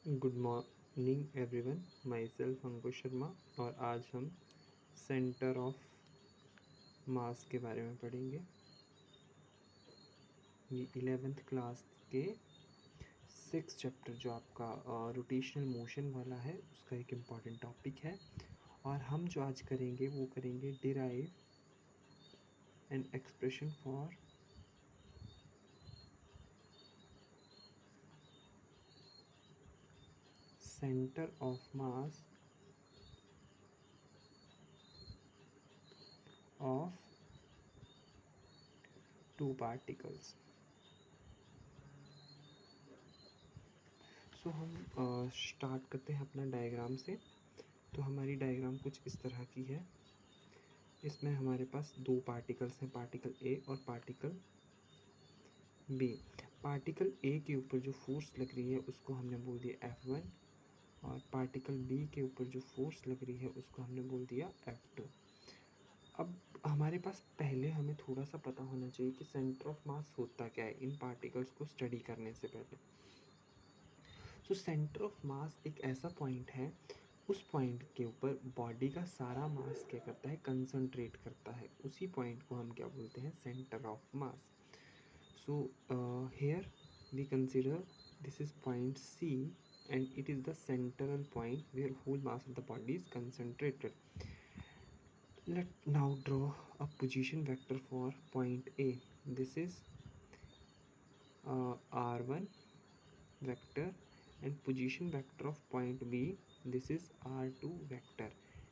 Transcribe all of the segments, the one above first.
Good morning everyone, myself Ankush Sharma. और आज हम सेंटर ऑफ मास के बारे में पढ़ेंगे। ये 11th क्लास के 6 चैप्टर जो आपका रोटेशनल मोशन वाला है उसका एक इम्पॉर्टेंट टॉपिक है। और हम जो आज करेंगे वो करेंगे derive an expression for centre of mass of two particles. So हम स्टार्ट करते हैं अपना डायग्राम से। तो हमारी डायग्राम कुछ इस तरह की है। इसमें हमारे पास दो पार्टिकल्स हैं, पार्टिकल ए और पार्टिकल बी। पार्टिकल ए के ऊपर जो फोर्स लग रही है उसको हमने बोल दिया F1, और पार्टिकल बी के ऊपर जो फोर्स लग रही है उसको हमने बोल दिया F2। अब हमारे पास पहले हमें थोड़ा सा पता होना चाहिए कि सेंटर ऑफ मास होता क्या है इन पार्टिकल्स को स्टडी करने से पहले। तो सेंटर ऑफ मास एक ऐसा पॉइंट है, उस पॉइंट के ऊपर बॉडी का सारा मास क्या करता है, कंसंट्रेट करता है। उसी पॉइंट को हम क्या बोलते हैं, centre of mass. So here we consider this is point C and it is the central point where whole mass of the body is concentrated. Let now draw a position vector for point A. This is R1 vector, and position vector of point B, this is R2 vector,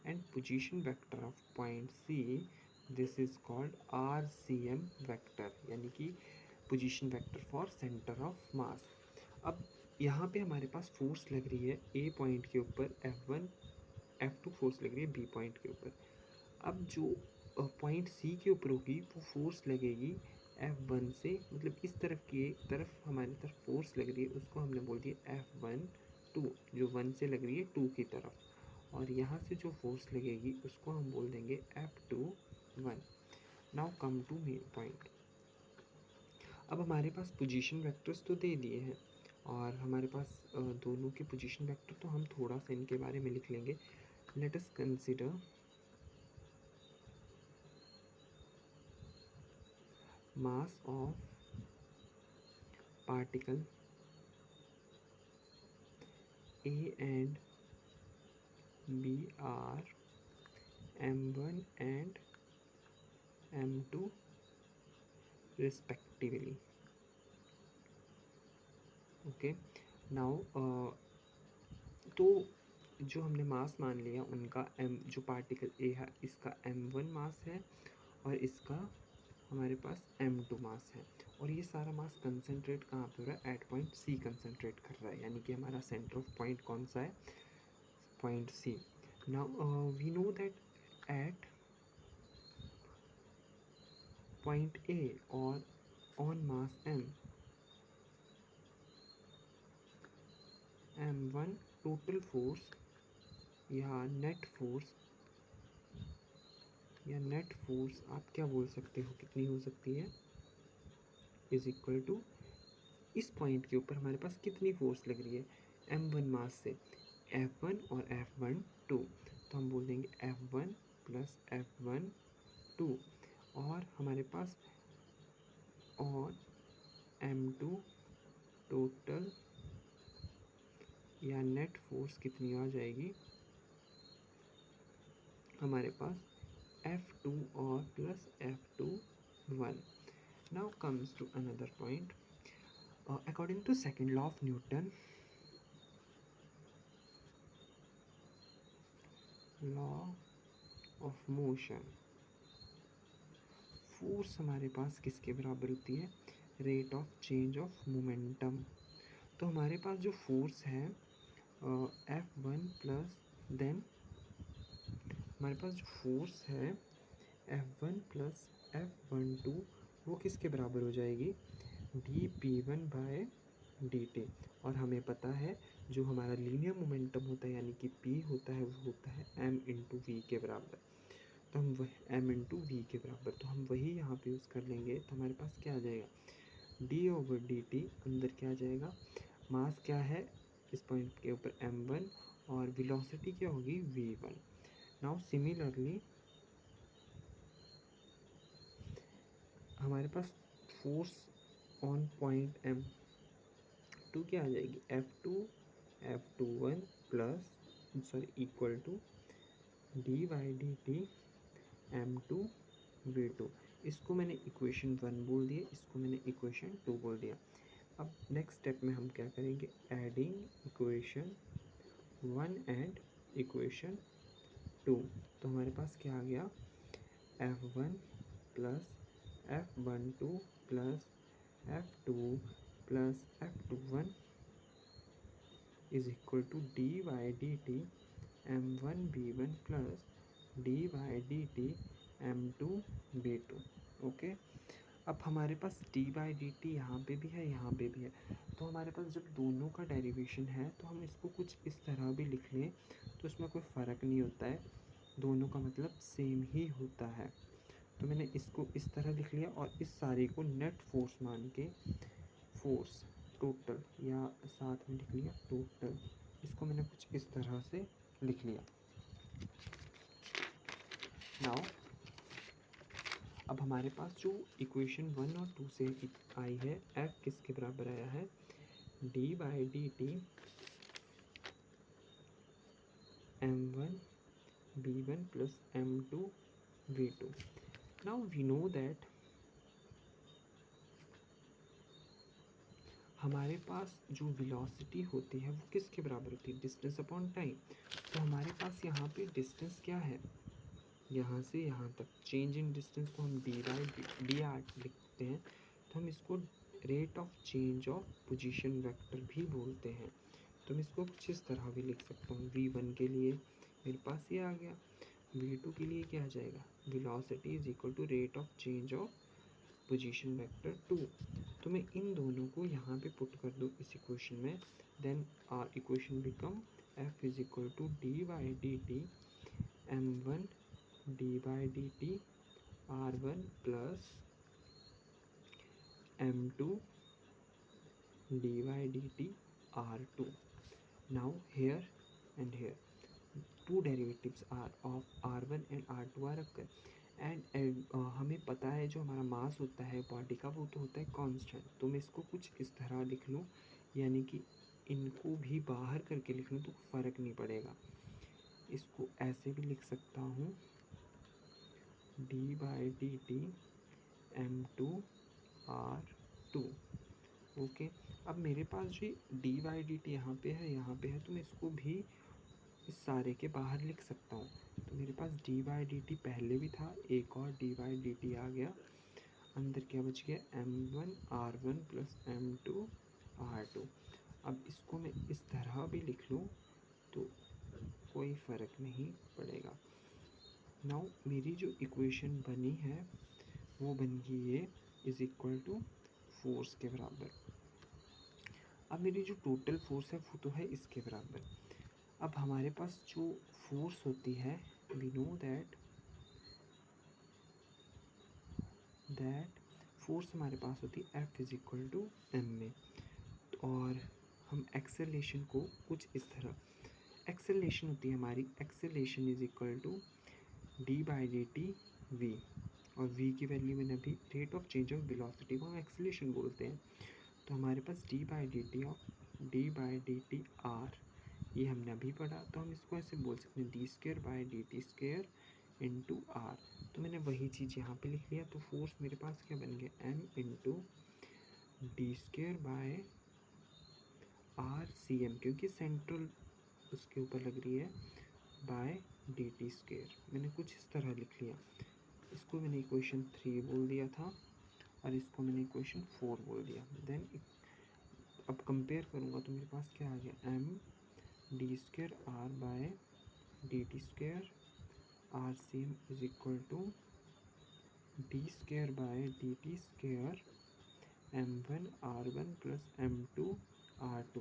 and position vector of point C, this is called RCM vector, यानी कि position vector for centre of मास। अब यहाँ पे हमारे पास force लग रही है ए point के ऊपर F1, F2 फोर्स लग रही है बी पॉइंट के ऊपर। अब जो पॉइंट सी के ऊपर होगी वो फोर्स लगेगी F1 से, मतलब इस तरफ की एक तरफ हमारी तरफ फोर्स लग रही है उसको हमने बोल दिया F1 2, जो 1 से लग रही है 2 की तरफ। और यहाँ से जो फोर्स लगेगी उसको हम बोल देंगे F2 1। Now come to main point. अब हमारे पास पोजीशन वेक्टर्स तो दे दिए हैं, और हमारे पास दोनों के पोजीशन वेक्टर, तो हम थोड़ा सा इनके बारे में लिख लेंगे। Let us consider mass of particle A and B are m1 and m2 respectively. Okay, now तो जो हमने मास मान लिया उनका जो पार्टिकल ए है इसका m1 मास है और इसका हमारे पास m2 मास है। और ये सारा मास कंसंट्रेट कहाँ पे हो रहा है, एट पॉइंट सी कंसंट्रेट कर रहा है, यानी कि हमारा सेंटर ऑफ पॉइंट कौन सा है, point C. Now we know that at point A or on mass m1 total force या नेट फोर्स आप क्या बोल सकते हो, कितनी हो सकती है, इज इक्वल टू इस पॉइंट के ऊपर हमारे पास कितनी फोर्स लग रही है m1 मास से, F1 और F1 2। तो हम बोल देंगे F1 प्लस F1 2, और हमारे पास और m2 टोटल या नेट फोर्स कितनी आ जाएगी हमारे पास F2 और plus F2 1। Now comes to another point. According to second law of Newton, law of motion, force हमारे पास किसके बराबर होती है, rate of change of momentum. तो हमारे पास जो फोर्स है F1 प्लस देन हमारे पास जो फोर्स है F1 प्लस F12 वो किसके बराबर हो जाएगी, dP1 बाय dt। और हमें पता है जो हमारा लीनियर मोमेंटम होता है यानी कि P होता है वो होता है m इंटू वी के बराबर। तो हम वह m इंटू वी के बराबर, तो हम वही यहाँ पे यूज़ कर लेंगे। तो हमारे पास क्या आ जाएगा, d ओवर dt, अंदर क्या आ जाएगा, मास क्या है इस पॉइंट के ऊपर m1 और वेलोसिटी क्या होगी v1। नाउ सिमिलरली हमारे पास फोर्स ऑन पॉइंट m2 क्या आ जाएगी F21 plus equal to dy/dt m2 v2। इसको मैंने इक्वेशन 1 बोल दिया, इसको मैंने इक्वेशन 2 बोल दिया। अब नेक्स्ट स्टेप में हम क्या करेंगे, एडिंग इक्वेशन 1 एंड इक्वेशन 2। तो हमारे पास क्या आ गया F1 plus F12 plus F2 plus F21 is equal to dy/dt m1 v1 plus dy/dt m2 v2। Okay, अब हमारे पास dy/dt यहाँ पे भी है, यहाँ पे भी है, तो हमारे पास जब दोनों का डेरिवेशन है तो हम इसको कुछ इस तरह भी लिख लें तो इसमें कोई फ़र्क नहीं होता है, दोनों का मतलब सेम ही होता है। तो मैंने इसको इस तरह लिख लिया और इस सारे को नेट फोर्स मान के फोर्स टोटल या साथ में लिख लिया टोटल, इसको मैंने कुछ इस तरह से लिख लिया। नाउ अब हमारे पास जो इक्वेशन 1 और 2 से आई है, F किसके बराबर आया है dy/dt m1 v1 plus m2 v2। now we know that हमारे पास जो वेलोसिटी होती है वो किसके बराबर होती है डिस्टेंस अपॉन टाइम। तो हमारे पास यहाँ पे डिस्टेंस क्या है, यहाँ से यहाँ तक चेंज इन डिस्टेंस को हम डी/डी लिखते हैं, तो हम इसको rate of change of position vector भी बोलते हैं। तो मैं इसको कुछ इस तरह भी लिख सकता हूँ, v1 के लिए मेरे पास ये आ गया, v2 के लिए क्या आ जाएगा velocity is equal to rate of change of position vector 2। तो मैं इन दोनों को यहाँ पे पुट कर दूँ इस इक्वेशन में, then our equation become F is equal to dy/dt m1 dy/dt r1 plus m2 dy/dt r2। now here and here two derivatives are of r1 and r2 are occur and हमें पता है जो हमारा मास होता है body का वो तो होता है कांस्टेंट। तो मैं इसको कुछ इस तरह लिख लूँ, यानी कि इनको भी बाहर करके लिख लूँ तो फ़र्क नहीं पड़ेगा। इसको ऐसे भी लिख सकता हूँ dy/dt m2 r2। ओके, अब मेरे पास जो dy/dt यहाँ पे है, यहाँ पे है, तो मैं इसको भी इस सारे के बाहर लिख सकता हूँ। तो मेरे पास dy/dt पहले भी था, एक और dy/dt आ गया, अंदर क्या बच गया m1 r1 plus m2 r2। अब इसको मैं इस तरह भी लिख लूँ तो कोई फ़र्क नहीं पड़ेगा। नाउ मेरी जो इक्वेशन बनी है वो बन गई ये इज इक्वल टू फोर्स के बराबर। अब मेरी जो टोटल फोर्स है वो तो है इसके बराबर। अब हमारे पास जो फोर्स होती है वी नो दैट फोर्स हमारे पास होती है F is equal to m में, और हम एक्सेलेरेशन को कुछ इस तरह, एक्सेलेरेशन होती है हमारी, acceleration is equal to dy/dt v, और v की वैल्यू मैंने अभी rate of change of velocity को हम एक्सेलेरेशन बोलते हैं। तो हमारे पास dy/dt r, ये हमने अभी पढ़ा, तो हम इसको ऐसे बोल सकते हैं d2/dt² इंटू आर। तो मैंने वही चीज़ यहाँ पे लिख लिया। तो फोर्स मेरे पास क्या बन गया m इंटू d2/r cm, क्योंकि सेंट्रल उसके ऊपर लग रही है, बाय dt²। मैंने कुछ इस तरह लिख लिया। इसको मैंने इक्वेशन 3 बोल दिया था और इसको मैंने इक्वेशन 4 बोल दिया। देन अब कंपेयर करूँगा तो मेरे पास क्या आ गया m d2r by dt² rcm is equal to d² by dt² m1 r1 plus m2 r2।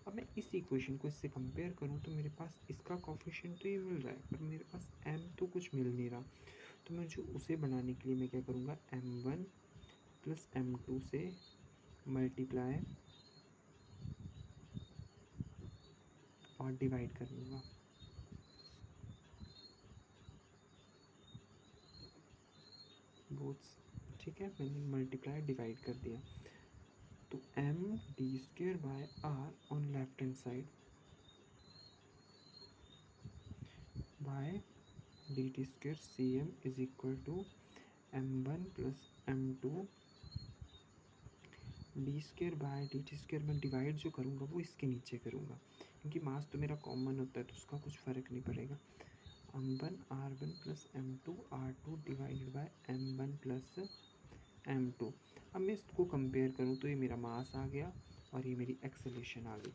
अब मैं इस इक्वेशन को इससे कंपेयर करूँ तो मेरे पास इसका कोफिशिएंट तो ये मिल रहा है, पर मेरे पास m तो कुछ मिल नहीं रहा। तो मैं जो उसे बनाने के लिए मैं क्या करूँगा m1 प्लस m2 से मल्टीप्लाई और डिवाइड कर लूँगा। बोथ, ठीक है, मैंने मल्टीप्लाई डिवाइड कर दिया। तो M D square by R on left hand side by D T square C M is equal to m1 plus m2 D square by D T square. मैं divide जो करूँगा वो इसके नीचे करूँगा, क्योंकि मास तो मेरा कॉमन होता है तो उसका कुछ फ़र्क नहीं पड़ेगा। m1 r1 plus m2 r2 divided by m1 plus m2। अब मैं इसको कंपेयर करूँ तो ये मेरा मास आ गया और ये मेरी एक्सेलेरेशन आ गई।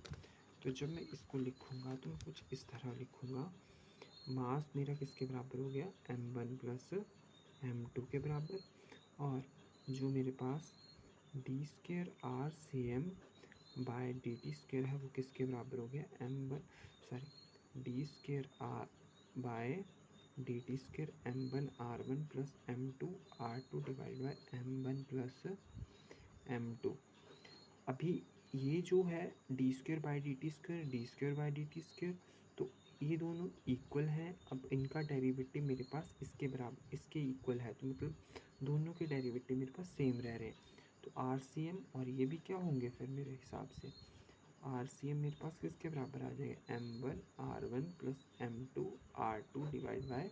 तो जब मैं इसको लिखूँगा तो मैं कुछ इस तरह लिखूँगा, मास मेरा किसके बराबर हो गया, m1 प्लस m2 के बराबर, और जो मेरे पास D square R C M by D T square है वो किसके बराबर हो गया, D square R by D T square m1 r1 plus m2 r2 divide by m1 plus m2। अभी ये जो है D square by D T square, D square by D T square, तो ये दोनों इक्वल हैं। अब इनका डेरिवेटिव मेरे पास इसके बराबर, इसके इक्वल है, तो मतलब दोनों के डेरिवेटिव मेरे पास सेम रह रहे हैं। तो आर सी एम और ये भी क्या होंगे फिर मेरे हिसाब से, आर सी एम मेरे पास किसके बराबर आ जाएगा, m1 r1 plus m2 r2 divide by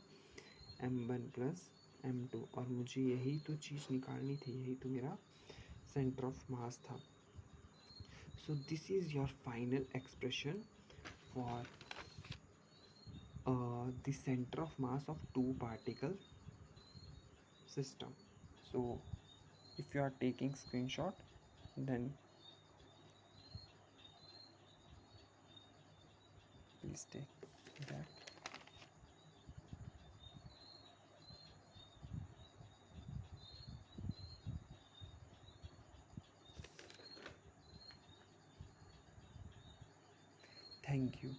m1 plus m2। और मुझे यही तो चीज़ निकालनी थी, यही तो मेरा सेंटर ऑफ मास था। So this is your final expression for the center of mass of two particle system. So if you are taking screenshot, then please take that. Thank you.